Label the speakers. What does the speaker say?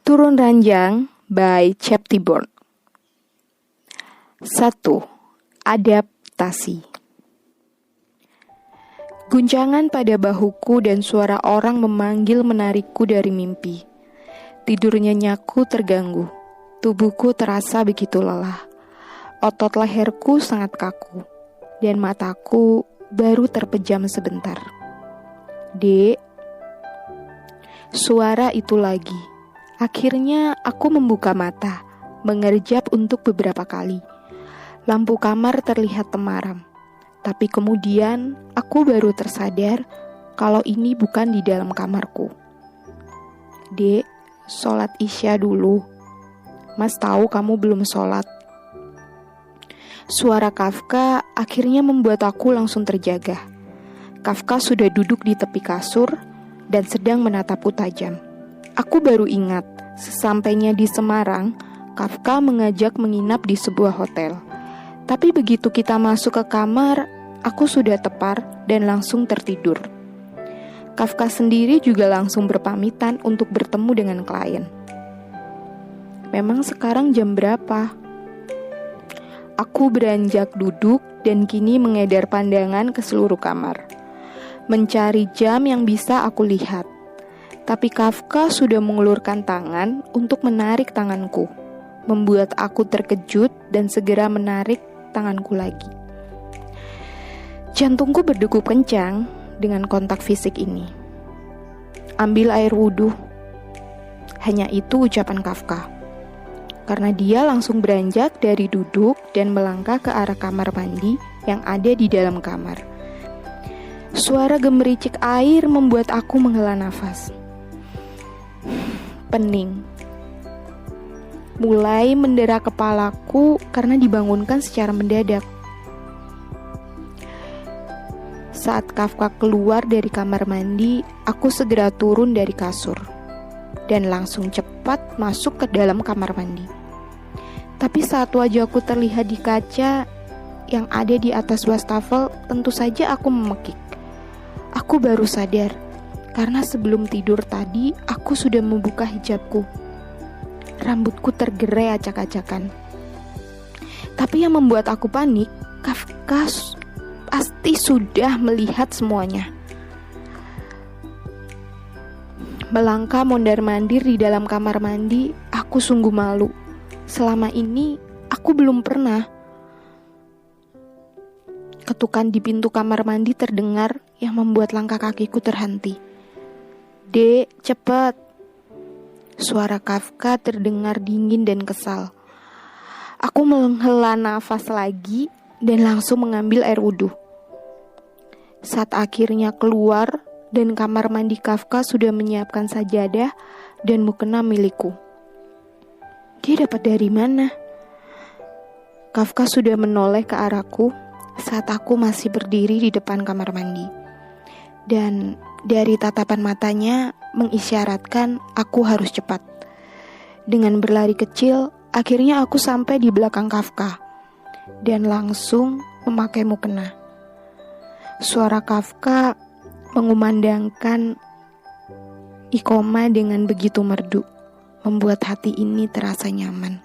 Speaker 1: Turun Ranjang by Cheptyborn. 1. Adaptasi. Guncangan pada bahuku dan suara orang memanggil menarikku dari mimpi. Tidur nyenyaku terganggu. Tubuhku terasa begitu lelah. Otot leherku sangat kaku. Dan mataku baru terpejam sebentar. Dek, suara itu lagi. Akhirnya aku membuka mata, mengerjap untuk beberapa kali. Lampu kamar terlihat temaram. Tapi kemudian aku baru tersadar kalau ini bukan di dalam kamarku. Dek, sholat Isya dulu. Mas tahu kamu belum sholat. Suara Kafka akhirnya membuat aku langsung terjaga. Kafka sudah duduk di tepi kasur dan sedang menatapku tajam. Aku baru ingat, sesampainya di Semarang, Kafka mengajak menginap di sebuah hotel. Tapi begitu kita masuk ke kamar, aku sudah tepar dan langsung tertidur. Kafka sendiri juga langsung berpamitan untuk bertemu dengan klien. Memang sekarang jam berapa? Aku beranjak duduk dan kini mengedar pandangan ke seluruh kamar, mencari jam yang bisa aku lihat. Tapi Kafka sudah mengulurkan tangan untuk menarik tanganku, membuat aku terkejut dan segera menarik tanganku lagi. Jantungku berdegup kencang dengan kontak fisik ini. Ambil air wudhu. Hanya itu ucapan Kafka. Karena dia langsung beranjak dari duduk dan melangkah ke arah kamar mandi yang ada di dalam kamar. Suara gemericik air membuat aku menghela nafas. Pening. Mulai mendera kepalaku karena dibangunkan secara mendadak. Saat Kafka keluar dari kamar mandi, aku segera turun dari kasur dan langsung cepat masuk ke dalam kamar mandi. Tapi saat wajahku terlihat di kaca yang ada di atas wastafel, tentu saja aku memekik. Aku baru sadar, karena sebelum tidur tadi, aku sudah membuka hijabku. Rambutku tergerai acak-acakan. Tapi yang membuat aku panik, Kafka pasti sudah melihat semuanya. Melangkah mondar-mandir di dalam kamar mandi, aku sungguh malu. Selama ini, aku belum pernah. Ketukan di pintu kamar mandi terdengar yang membuat langkah kakiku terhenti. Dek, cepat. Suara Kafka terdengar dingin dan kesal. Aku menghela nafas lagi dan langsung mengambil air wudhu. Saat akhirnya keluar dan kamar mandi Kafka sudah menyiapkan sajadah dan mukena milikku. Dia dapat dari mana? Kafka sudah menoleh ke arahku saat aku masih berdiri di depan kamar mandi. Dan dari tatapan matanya mengisyaratkan aku harus cepat. Dengan berlari kecil, akhirnya aku sampai di belakang Kafka dan langsung memakai mukena. Suara Kafka mengumandangkan iqomah dengan begitu merdu, membuat hati ini terasa nyaman.